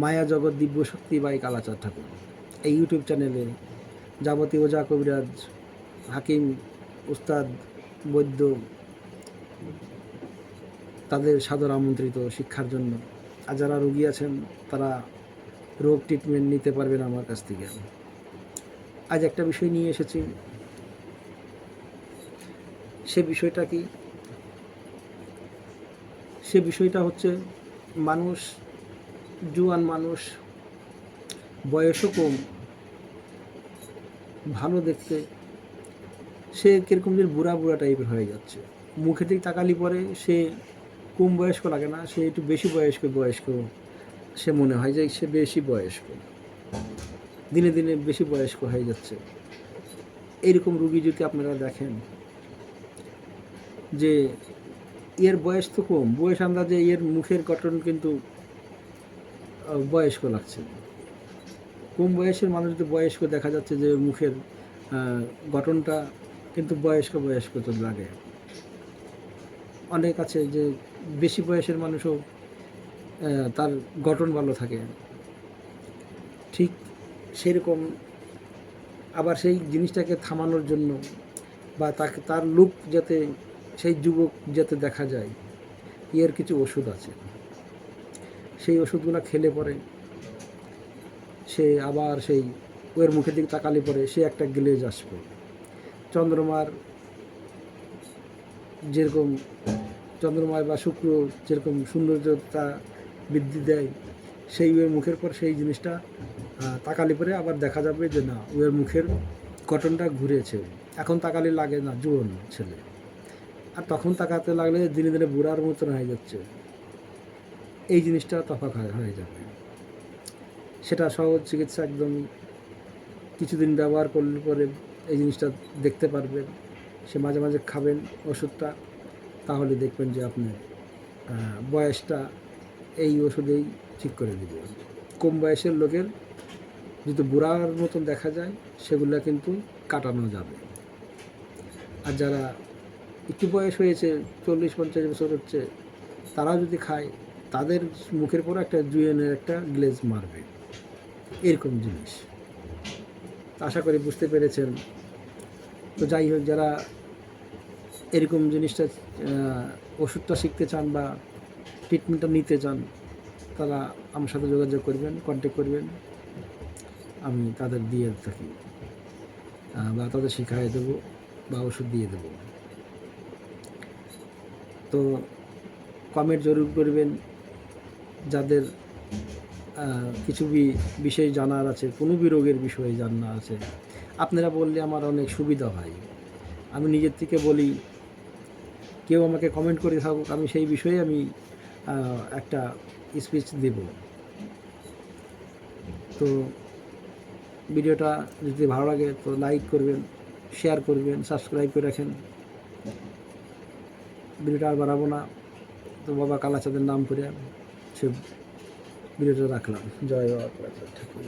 মায়া জগৎ দিব্য শক্তি বাই কালাচাঁদ ঠাকুর। এই ইউটিউব চ্যানেলে যাবতীয় ওজা কবিরাজ, হাকিম, উস্তাদ, বৈদ্য তাদের সাদর আমন্ত্রিত শিক্ষার জন্য। আর যারা রোগী আছেন তারা রোগ ট্রিটমেন্ট নিতে পারবেন আমার কাছ থেকে। আজ একটা বিষয় নিয়ে এসেছি। সে বিষয়টা কি? সে বিষয়টা হচ্ছে মানুষ, জুয়ান মানুষ, বয়সও কম, ভালো দেখতে, সে কীরকম যেন বুড়া বুড়া টাইপের হয়ে যাচ্ছে। মুখে থেকে তাকালি পরে সে কম বয়স্ক লাগে না, সে একটু বেশি বয়স্ক সে মনে হয় যে সে বেশি বয়স্ক, দিনে দিনে বেশি বয়স্ক হয়ে যাচ্ছে। এইরকম রুগী যদি আপনারা দেখেন যে এর বয়স তো কম, বয়স আন্দাজে এর মুখের গঠন কিন্তু বয়স্ক লাগছে। কম বয়সের মানুষ যদি বয়স্ক দেখা যাচ্ছে যে মুখের গঠনটা কিন্তু বয়স্ক তো লাগে। অনেক আছে যে বেশি বয়সের মানুষও তার গঠন ভালো থাকে। ঠিক সেরকম আবার সেই জিনিসটাকে থামানোর জন্য বা তাকে তার লুক যাতে সেই যুবক যাতে দেখা যায়, এর কিছু ওষুধ আছে। সেই ওষুধগুলো খেলে পরে সে আবার সেই ওর মুখের দিকে তাকালে পরে সে একটা গ্লেজ আসবে। চন্দ্রমার যেরকম চন্দ্রমায় বা শুক্র যেরকম সৌন্দর্যতা বৃদ্ধি দেয়, সেই ওর মুখের পর সেই জিনিসটা তাকালি পরে আবার দেখা যাবে যে না, ওর মুখের গঠনটা ঘুরেছে। এখন তাকালে লাগে না জোয়ান ছেলে, আর তখন তাকাতে লাগলে দিনে দিনে বুড়ার মতন হয়ে যাচ্ছে। এই জিনিসটা তফাৎ হয়ে যাবে। সেটা সহজ চিকিৎসা একদম, কিছুদিন ব্যবহার করলে পরে এই জিনিসটা দেখতে পারবেন। সে মাঝে মাঝে খাবেন ওষুধটা, তাহলে দেখবেন যে আপনার বয়সটা এই ওষুধেই ঠিক করে দেবে। কম বয়সের লোকের যদি বুড়ার মতন দেখা যায় সেগুলো কিন্তু কাটানো যাবে। আর যারা একটু বয়স হয়েছে, 40-50 বছর হচ্ছে, তারা যদি খায় তাদের মুখের পর একটা জুয়েনের একটা গ্লেজ মারবে, এরকম জিনিস। আশা করি বুঝতে পেরেছেন। তো যাই হোক, যারা এরকম জিনিসটা ওষুধটা শিখতে চান বা ট্রিটমেন্টটা নিতে চান, তারা আমার সাথে যোগাযোগ করবেন, কন্ট্যাক্ট করবেন। আমি তাদের দিয়ে থাকি বা তাদের শিখাই দেবো বা ওষুধ দিয়ে দেবো। তো কমেন্ট জরুর করবেন যাদের কিছু বিষয় জানার আছে, কোনো রোগের বিষয়ে জানার আছে। আপনারা বললে আমার অনেক সুবিধা হয়। আমি নিজের থেকে বলি, কেউ আমাকে কমেন্ট করে থাকুক, আমি সেই বিষয়ে আমি একটা স্পিচ দেব। তো ভিডিওটা যদি ভালো লাগে তো লাইক করবেন, শেয়ার করবেন, সাবস্ক্রাইব করে রাখেন। ভিডিওটা আর বাড়াবো না। তো বাবা কালাচাঁদের নাম করে সে ভিডিওটা রাখলাম। জয় বাবা কালাচাঁদ ঠাকুর।